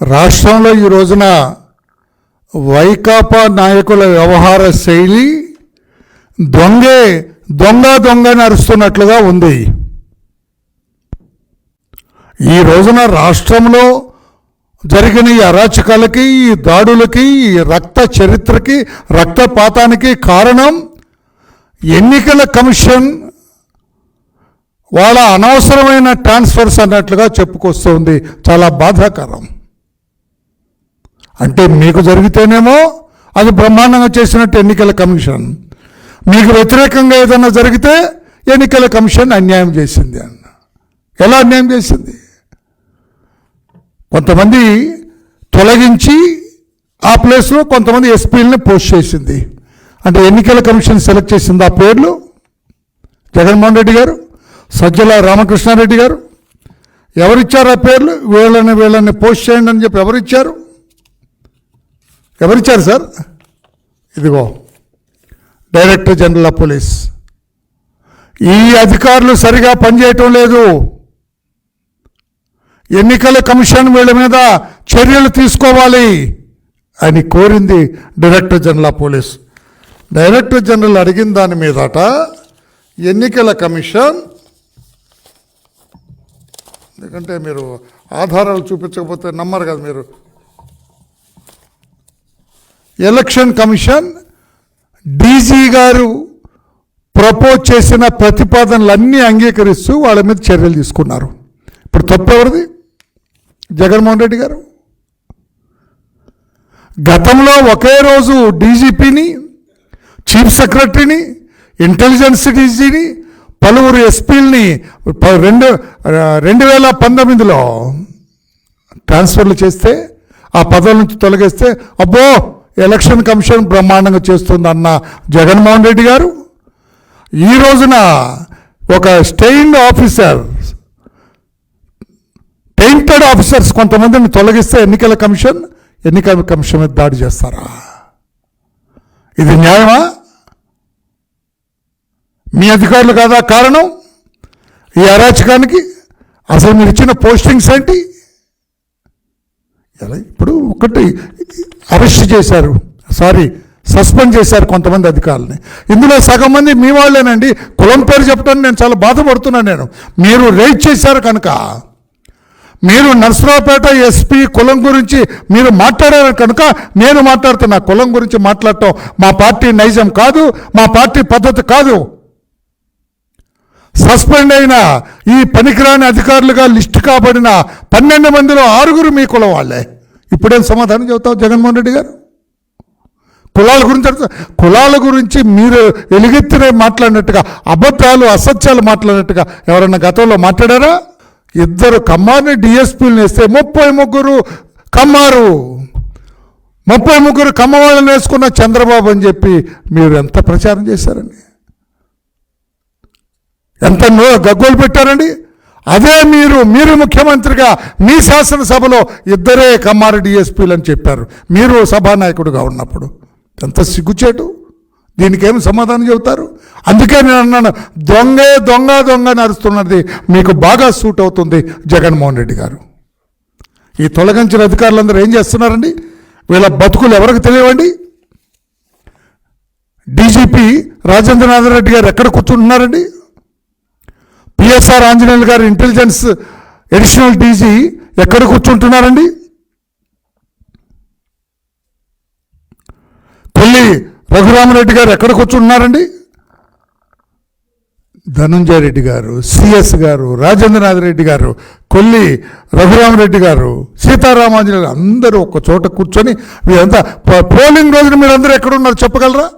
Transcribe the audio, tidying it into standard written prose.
రాష్ట్రంలో ఈ రోజున వైకాపా నాయకుల వ్యవహార శైలి దొంగ నడుస్తున్నట్లుగా ఉంది. ఈ రోజున రాష్ట్రంలో జరిగిన ఈ అరాచకాలకి, ఈ దాడులకి, ఈ రక్త చరిత్రకి, రక్తపాతానికి కారణం ఎన్నికల కమిషన్ వాళ్ళ అనవసరమైన ట్రాన్స్ఫర్స్ అన్నట్లుగా చెప్పుకొస్తుంది. చాలా బాధాకరం. అంటే మీకు జరిగితేనేమో అది బ్రహ్మాండంగా చేసినట్టు ఎన్నికల కమిషన్, మీకు వ్యతిరేకంగా ఏదైనా జరిగితే ఎన్నికల కమిషన్ అన్యాయం చేసింది అన్న. ఎలా అన్యాయం చేసింది? కొంతమంది తొలగించి ఆ ప్లేస్లో కొంతమంది ఎస్పీలని పోస్ట్ చేసింది. అంటే ఎన్నికల కమిషన్ సెలెక్ట్ చేసింది ఆ పేర్లు జగన్మోహన్ రెడ్డి గారు, సజ్జల రామకృష్ణారెడ్డి గారు. ఎవరిచ్చారు ఆ పేర్లు? వీళ్ళని పోస్ట్ చేయండి అని చెప్పి ఎవరిచ్చారు సార్? ఇదిగో డైరెక్టర్ జనరల్ ఆఫ్ పోలీస్. ఈ అధికారులు సరిగా పనిచేయటం లేదు. ఎన్నికల కమిషన్ వీళ్ళ మీద చర్యలు తీసుకోవాలి అని కోరింది director general of police. Director general అడిగిన దాని మీదట ఎన్నికల కమిషన్, ఎందుకంటే మీరు ఆధారాలు చూపించకపోతే నమ్మరు కదా మీరు, ఎలక్షన్ కమిషన్ డీజీ గారు ప్రపోజ్ చేసిన ప్రతిపాదనలన్నీ అంగీకరిస్తూ వాళ్ళ మీద చర్యలు తీసుకున్నారు. ఇప్పుడు తప్పు ఎవరిది? జగన్మోహన్ రెడ్డి గారు. గతంలో ఒకే రోజు డీజీపీని, చీఫ్ సెక్రటరీని, ఇంటెలిజెన్స్ డీజీని, పలువురు ఎస్పీలని 2019లో ట్రాన్స్ఫర్లు చేస్తే, ఆ పదవుల నుంచి తొలగిస్తే అబ్బో ఎలక్షన్ కమిషన్ బ్రహ్మాండంగా చేస్తుందన్న జగన్మోహన్ రెడ్డి గారు ఈ రోజున ఒక టెయింటెడ్ ఆఫీసర్స్ కొంతమందిని తొలగిస్తే ఎన్నికల కమిషన్ మీద దాడి చేస్తారా? ఇది న్యాయమా? మీ అధికారులు కాదా కారణం ఈ అరాచకానికి? అసలు మీరు ఇచ్చిన పోస్టింగ్స్ ఏంటి? ఇప్పుడు ఒకటి అరెస్ట్ చేశారు, సస్పెండ్ చేశారు కొంతమంది అధికారులని. ఇందులో సగం మంది మీ వాళ్ళేనండి. కులం పేరు చెప్పడానికి నేను చాలా బాధపడుతున్నాను. మీరు రేట్ చేశారు కనుక, మీరు నర్సరావుపేట ఎస్పీ కులం గురించి మీరు మాట్లాడారు కనుక నేను మాట్లాడుతున్నా. కులం గురించి మాట్లాడటం మా పార్టీ నైజం కాదు, మా పార్టీ పద్ధతి కాదు. సస్పెండ్ అయిన ఈ పనికిరాని అధికారులుగా లిస్టు కాబడిన 12 మందిలో 6 మీ కులం వాళ్ళే. ఇప్పుడేం సమాధానం చెబుతావు జగన్మోహన్ రెడ్డి గారు? కులాల గురించి మీరు ఎలుగెత్తిన మాట్లాడినట్టుగా, అబద్ధాలు అసత్యాలు మాట్లాడినట్టుగా ఎవరన్నా గతంలో మాట్లాడారా? 2 కమ్మారిని డిఎస్పీలను వేస్తే 33 కమ్మారు, 33 కమ్మ వాళ్ళని వేసుకున్న చంద్రబాబు అని చెప్పి మీరు ఎంత ప్రచారం చేశారండి, ఎంత గగ్గోలు పెట్టారండి. అదే మీరు ముఖ్యమంత్రిగా మీ శాసనసభలో 2 కమ్మారు డిఎస్పీలు అని చెప్పారు మీరు సభానాయకుడిగా ఉన్నప్పుడు. ఎంత సిగ్గుచేటు! దీనికేమి సమాధానం చెబుతారు? అందుకే నేను అన్నాను, దొంగ నడుస్తున్నది మీకు బాగా సూట్ అవుతుంది జగన్మోహన్ రెడ్డి గారు. ఈ తొలగించిన అధికారులందరూ ఏం చేస్తున్నారండి? వీళ్ళ బతుకులు ఎవరికి తెలియవండి? డీజీపీ రాజేంద్రనాథ్ రెడ్డి గారు ఎక్కడ కూర్చుంటున్నారండి? పిఎస్ఆర్ ఆంజనేయులు గారు ఇంటెలిజెన్స్ అడిషనల్ డీజీ ఎక్కడ కూర్చుంటున్నారండి? కొల్లి రఘురామరెడ్డి గారు ఎక్కడ కూర్చుంటున్నారండి? ధనంజయ రెడ్డి గారు, సిఎస్ గారు, రాజేంద్రనాథ్ రెడ్డి గారు, కొల్లి రఘురామరెడ్డి గారు, సీతారామాంజనేయులు అందరూ ఒక చోట కూర్చొని, వీరంతా పోలింగ్ రోజున మీరందరూ ఎక్కడున్నారు చెప్పగలరా?